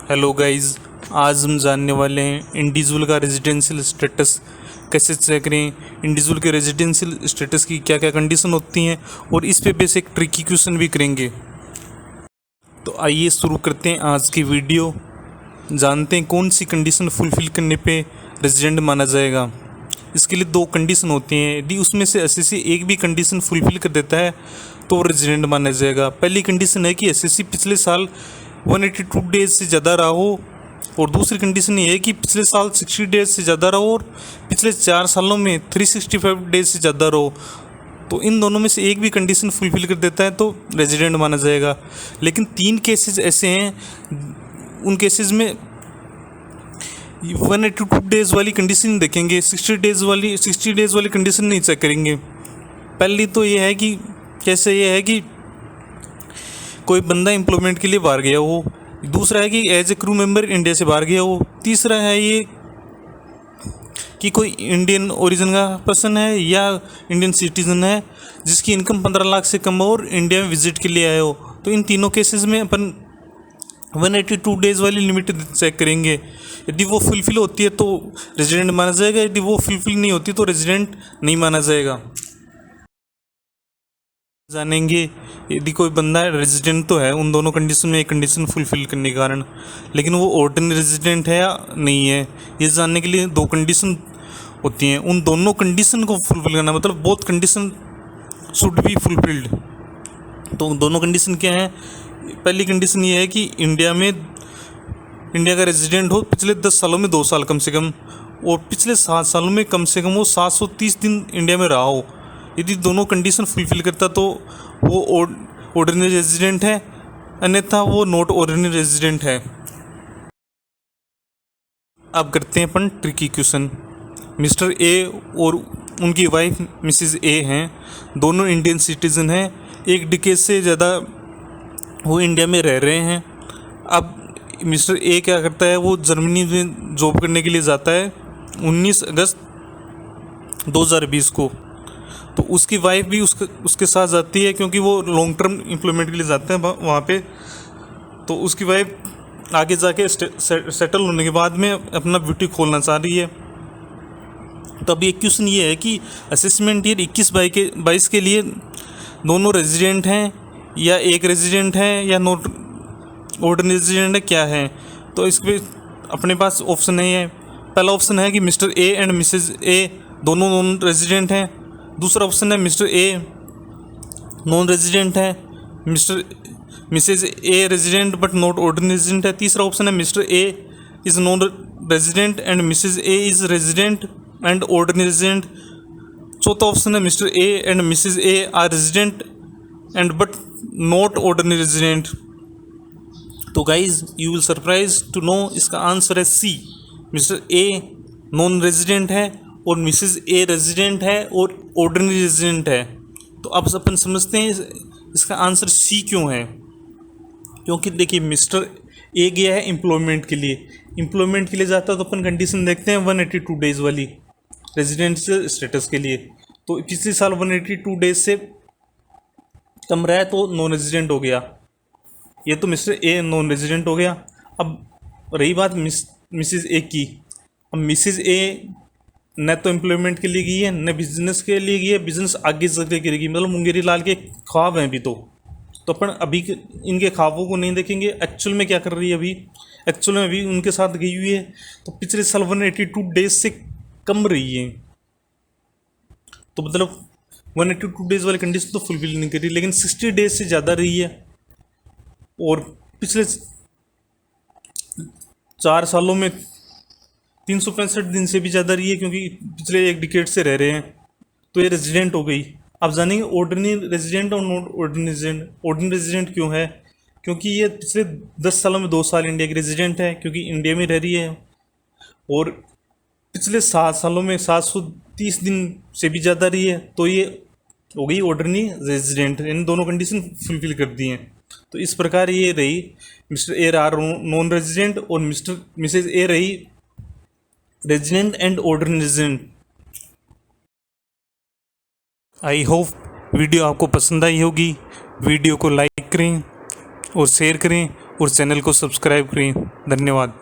Hello guys, आज हम जानने वाले हैं इंडिविजुअल का रेजिडेंशियल स्टेटस कैसे चेक करें। इंडिविजुअल के रेजिडेंशियल स्टेटस की क्या क्या कंडीशन होती हैं और इस पे बेसिक ट्रिकी क्वेश्चन भी करेंगे। तो आइए शुरू करते हैं आज की वीडियो। जानते हैं कौन सी कंडीशन फुलफिल करने पे रेजिडेंट माना जाएगा। इसके लिए दो कंडीशन होती हैं, यदि उसमें से एसएससी एक भी कंडीशन फुलफिल कर देता है तो रेजिडेंट माना जाएगा। पहली कंडीशन है कि एसएससी पिछले साल 182 डेज से ज़्यादा रहा हो, और दूसरी कंडीशन ये है कि पिछले साल 60 डेज से ज़्यादा रहो और पिछले 4 सालों में 365 डेज से ज़्यादा रहो। तो इन दोनों में से एक भी कंडीशन फुलफिल कर देता है तो रेजिडेंट माना जाएगा। लेकिन 3 केसेस ऐसे हैं, उन केसेस में 182 डेज वाली कंडीशन देखेंगे, 60 डेज वाली कंडीशन नहीं चेक करेंगे। पहली तो ये है कि ये है कि कोई बंदा एम्प्लॉयमेंट के लिए बाहर गया हो, दूसरा है कि as a crew member India से बाहर गया हो, तीसरा है ये कि कोई इंडियन ओरिजिन का पर्सन है या इंडियन सिटीजन है जिसकी इनकम 15 लाख से कम हो और इंडिया में विजिट के लिए आए हो। तो इन तीनों केसेस में अपन 182 डेज वाली लिमिट चेक करेंगे। यदि वो फुलफिल होती है तो रेजिडेंट माना जाएगा, यदि वो फुलफिल नहीं होती तो रेजिडेंट नहीं माना जाएगा। जानेंगे यदि कोई बंदा रेजिडेंट तो है उन दोनों कंडीशन में एक कंडीशन फुलफिल करने के कारण, लेकिन वो ऑर्डिनरी रेजिडेंट है या नहीं है, ये जानने के लिए दो कंडीशन होती हैं। उन दोनों कंडीशन को फुलफिल करना मतलब both condition should be fulfilled. तो दोनों कंडीशन क्या है? पहली कंडीशन ये है कि इंडिया का रेजिडेंट हो, पिछले 10 सालों में 2 साल कम से कम, और पिछले 7 सालों में कम से कम वो 730 दिन इंडिया में रहा हो। यदि दोनों कंडीशन फुलफिल करता तो वो ऑर्डिनरी रेजिडेंट है, अन्यथा वो नॉट ऑर्डिनरी रेजिडेंट है। अब करते हैं अपन ट्रिकी क्वेश्चन। मिस्टर ए और उनकी वाइफ मिसेस ए हैं, दोनों इंडियन सिटीजन हैं, एक डिकेड से ज़्यादा वो इंडिया में रह रहे हैं। अब मिस्टर ए क्या करता है, वो जर्मनी में जॉब करने के लिए जाता है 19 अगस्त 2020 को। तो उसकी वाइफ भी उसके साथ जाती है क्योंकि वो लॉन्ग टर्म एम्प्लॉयमेंट के लिए जाते हैं वहाँ पे। तो उसकी वाइफ आगे जाके सेटल होने के बाद में अपना ब्यूटी खोलना चाह रही है। तो अभी एक क्वेश्चन ये है कि असेसमेंट ईयर 21-22 के लिए दोनों रेजिडेंट हैं या एक रेजिडेंट है या नॉट ऑर्डिनरी रेजिडेंट है, क्या है? तो इस पर अपने पास ऑप्शन है। पहला ऑप्शन है कि mister A and missus A दोनों नॉन रेजिडेंट हैं। दूसरा ऑप्शन है मिस्टर ए नॉन रेजिडेंट है, missus A resident but not ordinary resident है। तीसरा ऑप्शन है mister A is non resident and missus A is resident and ordinary resident. चौथा option है mister A and missus A are resident and but not ordinary resident. तो guys you will surprise to know इसका answer है सी, Mr A non resident है और Mrs A resident है और ordinary resident है। तो अब अपन समझते हैं इसका आंसर सी क्यों है। क्योंकि देखिए मिस्टर ए गया है एम्प्लॉयमेंट के लिए जाता है तो अपन कंडीशन देखते हैं 182 डेज वाली रेजिडेंशियल स्टेटस के लिए। तो पिछले साल 182 डेज से कम रहा है तो नॉन रेजिडेंट हो गया, ये तो मिस्टर ए नॉन रेजिडेंट हो गया। अब रही बात मिसेज ए की। अब मिसेज ए न तो एम्प्लॉयमेंट के लिए गई है न बिजनेस के लिए गई है, बिजनेस आगे चलकर करेगी, मतलब मुंगेरी लाल के ख्वाब हैं अभी। तो अपन अभी इनके ख्वाबों को नहीं देखेंगे, एक्चुअल में क्या कर रही है अभी। एक्चुअल में अभी उनके साथ गई हुई है तो पिछले साल 182 डेज से कम रही है, तो मतलब 182 डेज वाली कंडीशन तो फुलफिल नहीं करी, लेकिन 60 डेज से ज़्यादा रही है और पिछले 4 सालों में 365 दिन से भी ज़्यादा रही है क्योंकि पिछले एक डिकेड से रह रहे हैं, तो ये रेजिडेंट हो गई। अब जानेंगे ऑर्डिनरी रेजिडेंट और not ordinary resident. Ordinary resident क्यों है? क्योंकि ये पिछले 10 सालों में 2 साल इंडिया की रेजिडेंट है क्योंकि इंडिया में रह रही है, और पिछले 7 सालों में 730 दिन से भी ज़्यादा रही है, तो ये हो गई ऑर्डिनरी रेजिडेंट। इन दोनों कंडीशन फुलफिल कर दी हैं। तो इस प्रकार ये रही mister A R non resident और मिसेज ए रही resident and ordinary resident. I hope video आपको पसंद आई होगी। वीडियो को लाइक करें और शेयर करें और चैनल को सब्सक्राइब करें। धन्यवाद।